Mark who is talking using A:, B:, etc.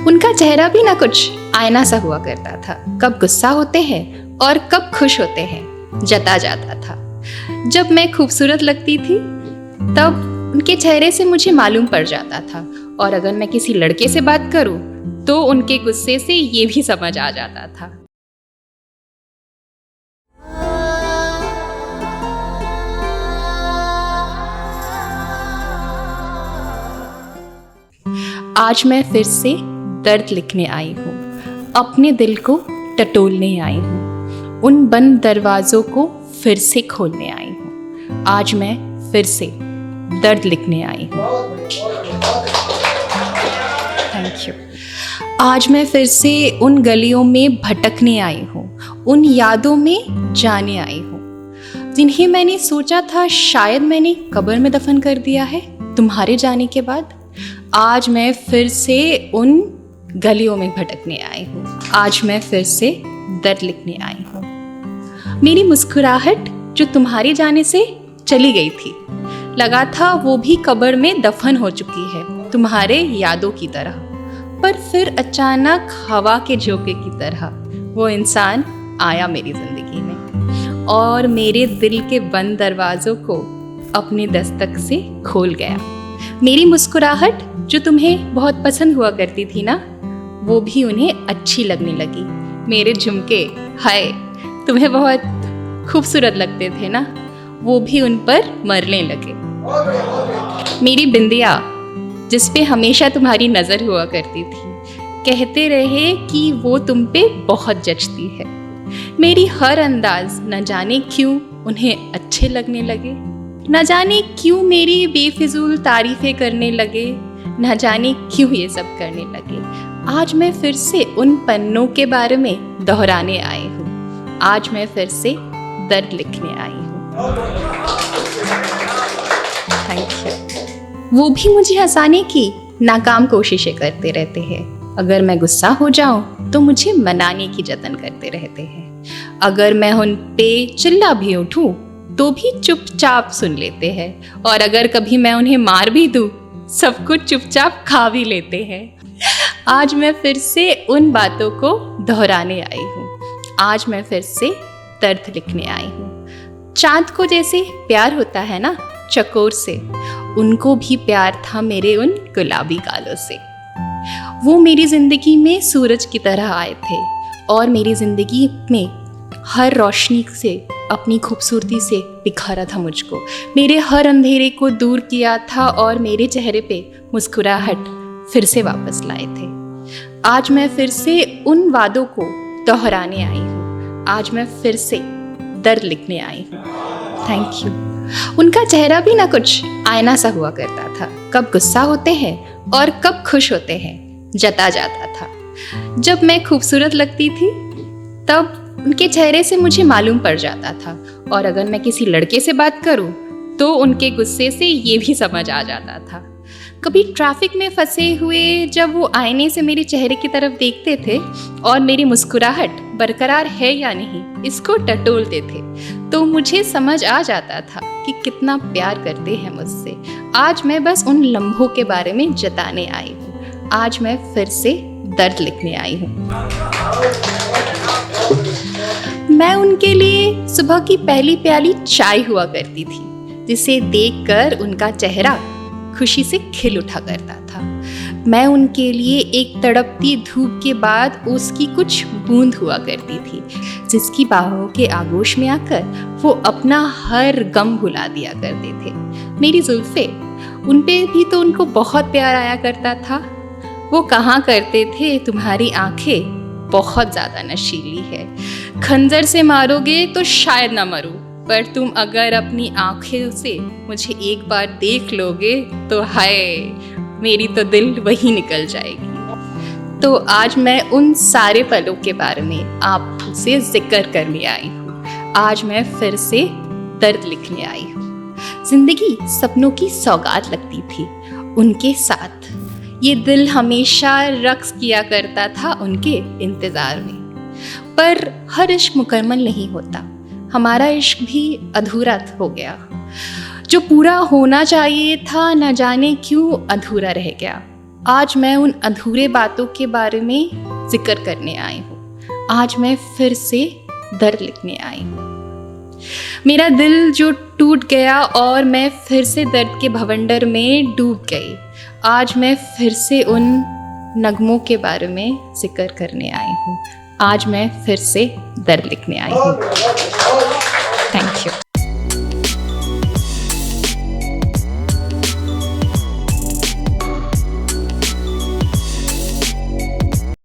A: उनका चेहरा भी ना कुछ आईना सा हुआ करता था। कब गुस्सा होते हैं और कब खुश होते हैं जता जाता था। जब मैं खूबसूरत लगती थी तब उनके चेहरे से मुझे मालूम पड़ जाता था, और अगर मैं किसी लड़के से बात करूं तो उनके गुस्से से ये भी समझ आ जाता था। आज मैं फिर से दर्द लिखने आई हूँ, अपने दिल को टटोलने आई हूँ, उन बंद दरवाज़ों को फिर से खोलने आई हूँ। आज मैं फिर से दर्द लिखने आई हूँ। Thank you. आज मैं फिर से उन गलियों में भटकने आई हूँ, उन यादों में जाने आई हूँ जिन्हें मैंने सोचा था शायद मैंने कब्र में दफन कर दिया है तुम्हारे जाने के बाद। आज मैं फिर से उन गलियों में भटकने आई हूँ। आज मैं फिर से दर्द लिखने आई हूँ। मेरी मुस्कुराहट जो तुम्हारे जाने से चली गई थी, लगा था वो भी कब्र में दफन हो चुकी है तुम्हारे यादों की तरह। पर फिर अचानक हवा के झोंके की तरह वो इंसान आया मेरी जिंदगी में और मेरे दिल के बंद दरवाज़ों को अपनी दस्तक से खोल गया। मेरी मुस्कुराहट जो तुम्हें बहुत पसंद हुआ करती थी ना, वो भी उन्हें अच्छी लगने लगी। मेरे झुमके हाय तुम्हें बहुत खूबसूरत लगते थे ना, वो भी उन पर मरने लगे। मेरी बिंदिया जिस पे हमेशा तुम्हारी नज़र हुआ करती थी, कहते रहे कि वो तुम पे बहुत जचती है। मेरी हर अंदाज न जाने क्यों उन्हें अच्छे लगने लगे, न जाने क्यों मेरी बेफिजूल तारीफ़ें करने लगे, न जाने क्यों ये सब करने लगे। आज मैं फिर से उन पन्नों के बारे में दोहराने आई हूँ। आज मैं फिर से दर्द लिखने आई हूँ। Thank you. वो भी मुझे हंसाने की नाकाम कोशिशें करते रहते हैं। अगर मैं गुस्सा हो जाऊं तो मुझे मनाने की जतन करते रहते हैं। अगर मैं उन पे चिल्ला भी उठूं तो भी चुपचाप सुन लेते हैं, और अगर कभी मैं उन्हें मार भी दूं सब कुछ चुपचाप खा भी लेते हैं। आज मैं फिर से उन बातों को दोहराने आई हूँ। आज मैं फिर से दर्द लिखने आई हूँ। चाँद को जैसे प्यार होता है ना चकोर से, उनको भी प्यार था मेरे उन गुलाबी गालों से। वो मेरी ज़िंदगी में सूरज की तरह आए थे और मेरी ज़िंदगी में हर रोशनी से अपनी खूबसूरती से बिखारा था मुझको। मेरे हर अंधेरे को दूर किया था और मेरे चेहरे पे मुस्कुराहट फिर से वापस लाए थे। आज मैं फिर से उन वादों को दोहराने आई हूँ। आज मैं फिर से दर्द लिखने आई हूँ। Thank you. उनका चेहरा भी ना कुछ आईना सा हुआ करता था। कब गुस्सा होते हैं और कब खुश होते हैं जता जाता था। जब मैं खूबसूरत लगती थी तब उनके चेहरे से मुझे मालूम पड़ जाता था, और अगर मैं किसी लड़के से बात करूं तो उनके गुस्से से ये भी समझ आ जाता था। कभी ट्रैफिक में फंसे हुए जब वो आईने से मेरे चेहरे की तरफ देखते थे और मेरी मुस्कुराहट बरकरार है या नहीं इसको टटोलते थे, तो मुझे समझ आ जाता था कि कितना प्यार करते हैं मुझसे। आज मैं बस उन लम्हों के बारे में जताने आई हूँ। आज मैं फिर से दर्द लिखने आई हूँ। मैं उनके लिए सुबह की पहली प्याली चाय हुआ करती थी, जिसे देखकर उनका चेहरा खुशी से खिल उठा करता था। मैं उनके लिए एक तड़पती धूप के बाद उसकी कुछ बूंद हुआ करती थी, जिसकी बाहों के आगोश में आकर वो अपना हर गम भुला दिया करते थे। मेरी जुल्फे, उन पे भी तो उनको बहुत प्यार आया करता था। वो कहा करते थे तुम्हारी आंखें बहुत ज़्यादा नशीली है, खंजर से मारोगे तो शायद ना मरूं, पर तुम अगर अपनी आंखें से मुझे एक बार देख लोगे तो हाय मेरी तो दिल वहीं निकल जाएगी। तो आज मैं उन सारे पलों के बारे में आपसे जिक्र करने आई हूँ। आज मैं फिर से दर्द लिखने आई हूँ। जिंदगी सपनों की सौगात लगती थी उनके साथ। ये दिल हमेशा रक्स किया करता था उनके इंतज़ार में। पर हर इश्क मुकम्मल नहीं होता, हमारा इश्क भी अधूरा हो गया। जो पूरा होना चाहिए था न जाने क्यों अधूरा रह गया। आज मैं उन अधूरे बातों के बारे में जिक्र करने आई हूँ। आज मैं फिर से दर्द लिखने आई हूँ। मेरा दिल जो टूट गया और मैं फिर से दर्द के भवंडर में डूब गई। आज मैं फिर से उन नगमों के बारे में जिक्र करने आई हूँ। आज मैं फिर से दर्द लिखने आई हूँ। Thank you.